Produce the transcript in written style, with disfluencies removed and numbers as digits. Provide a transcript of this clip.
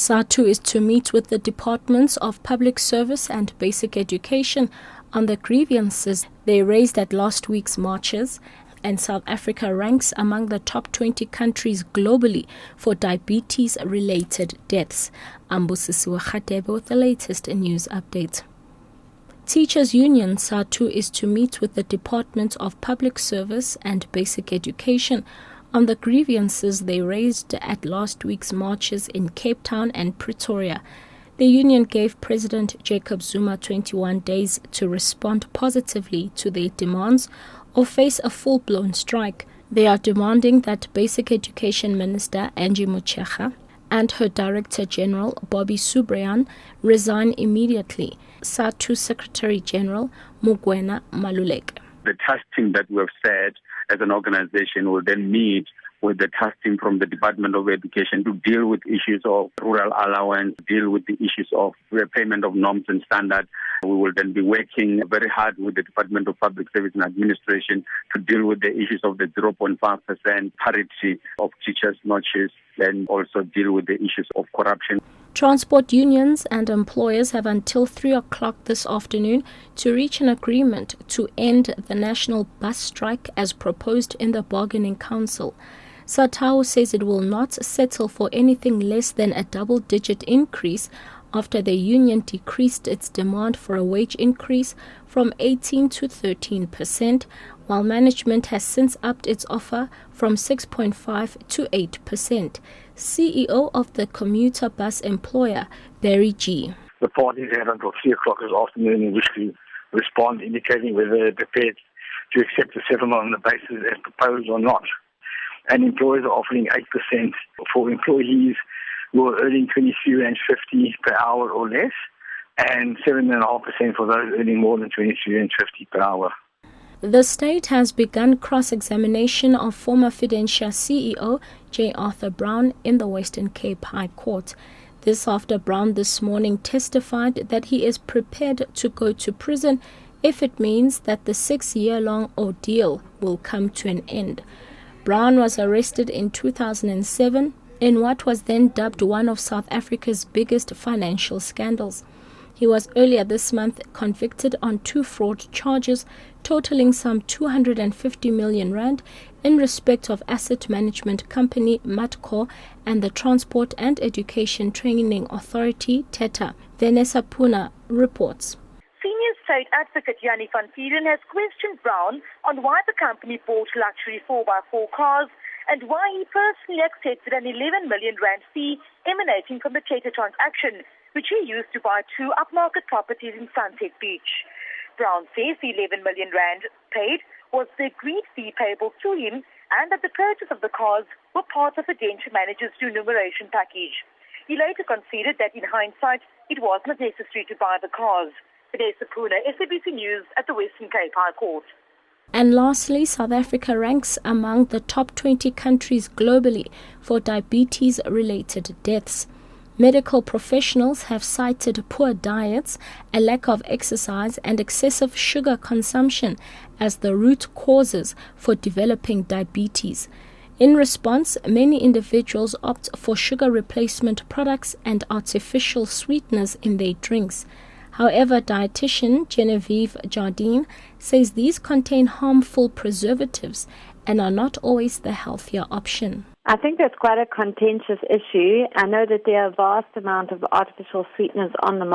SADTU is to meet with the Departments of Public Service and Basic Education on the grievances they raised at last week's marches, and South Africa ranks among the top 20 countries globally for diabetes-related deaths. Ambusisiwe Khatebe with the latest news update. Teachers Union SADTU is to meet with the Department of Public Service and Basic Education on the grievances they raised at last week's marches in Cape Town and Pretoria. The union gave President Jacob Zuma 21 days to respond positively to their demands or face a full-blown strike. They are demanding that Basic Education Minister Angie Motshekga and her Director General Bobby Subrian resign immediately. SADTU Secretary General Mugwena Maluleke. The task team that we have set as an organization will then meet with the task team from the Department of Education to deal with issues of rural allowance, deal with the issues of payment of norms and standards. We will then be working very hard with the Department of Public Service and Administration to deal with the issues of the 0.5% parity of teachers' notches, and also deal with the issues of corruption. Transport unions and employers have until 3 o'clock this afternoon to reach an agreement to end the national bus strike as proposed in the bargaining council. SADTU says it will not settle for anything less than a double-digit increase after the union decreased its demand for a wage increase from 18 to 13%, while management has since upped its offer from 6.5 to 8%. CEO of the commuter bus employer, Barry G. The parties had until 3 o'clock this afternoon in which to respond, indicating whether they're prepared to accept the settlement on the basis as proposed or not. And employers are offering 8% for employees who are earning 23.50 per hour or less, and 7.5% for those earning more than 23.50 per hour. The state has begun cross-examination of former Fidentia CEO J. Arthur Brown in the Western Cape High Court. This after Brown this morning testified that he is prepared to go to prison if it means that the 6-year-long ordeal will come to an end. Brown was arrested in 2007 in what was then dubbed one of South Africa's biggest financial scandals. He was earlier this month convicted on 2 fraud charges totaling some 250 million rand in respect of asset management company Matco and the Transport and Education Training Authority TETA. Vanessa Puna reports. Senior State Advocate Jannie van Vieren has questioned Brown on why the company bought luxury 4x4 cars and why he personally accepted an 11 million rand fee emanating from the TETA transaction, which he used to buy 2 upmarket properties in Sunset Beach. Brown says the 11 million rand paid was the agreed fee payable to him and that the purchase of the cars were part of the denture manager's remuneration package. He later conceded that in hindsight, it was not necessary to buy the cars. Vanessa Puna, SABC News at the Western Cape High Court. And lastly, South Africa ranks among the top 20 countries globally for diabetes-related deaths. Medical professionals have cited poor diets, a lack of exercise, and excessive sugar consumption as the root causes for developing diabetes. In response, many individuals opt for sugar replacement products and artificial sweeteners in their drinks. However, dietitian Genevieve Jardine says these contain harmful preservatives and are not always the healthier option. I think that's quite a contentious issue. I know that there are a vast amount of artificial sweeteners on the market.